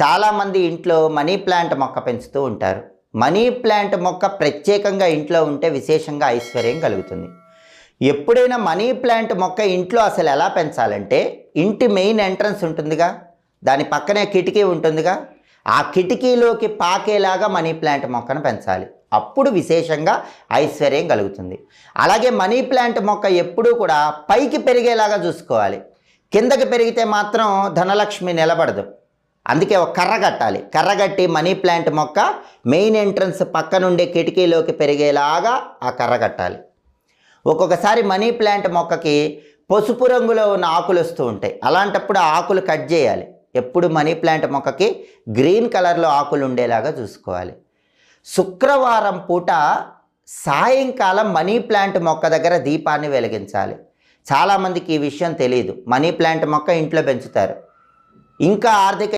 చాలామంది ఇంట్లో money plant మొక్క పెంచుతూ ఉంటారు. మనీ ప్లాంట్ మొక్క ప్రత్యేకంగా ఇంట్లో ఉంటే విశేషంగా ఐశ్వర్యం కలుగుతుంది. ఎప్పుడైనా మనీ ప్లాంట్ మొక్క ఇంట్లో అసలు ఎలా పెంచాలంటే, ఇంటి మెయిన్ ఎంట్రన్స్ ఉంటుందిగా, దాని పక్కనే కిటికీ ఉంటుందిగా, ఆ కిటికీలోకి పాకేలాగా మనీ ప్లాంట్ మొక్కను పెంచాలి. అప్పుడు విశేషంగా ఐశ్వర్యం కలుగుతుంది. అలాగే మనీ ప్లాంట్ మొక్క ఎప్పుడూ కూడా పైకి పెరిగేలాగా చూసుకోవాలి. కిందకి పెరిగితే మాత్రం ధనలక్ష్మి నిలబడదు. అందుకే ఒక కర్ర కట్టాలి. కర్ర కట్టి మనీ ప్లాంట్ మొక్క మెయిన్ ఎంట్రన్స్ పక్క నుండి కిటికీలోకి పెరిగేలాగా ఆ కర్ర కట్టాలి. ఒక్కొక్కసారి మనీ ప్లాంట్ మొక్కకి పసుపు రంగులో ఉన్న ఆకులు వస్తూ ఉంటాయి. అలాంటప్పుడు ఆ ఆకులు కట్ చేయాలి. ఎప్పుడు మనీ ప్లాంట్ మొక్కకి గ్రీన్ కలర్లో ఆకులు ఉండేలాగా చూసుకోవాలి. శుక్రవారం పూట సాయంకాలం మనీ ప్లాంట్ మొక్క దగ్గర దీపాన్ని వెలిగించాలి. చాలామందికి ఈ విషయం తెలియదు. మనీ ప్లాంట్ మొక్క ఇంట్లో పెంచుతారు. ఇంకా ఆర్థిక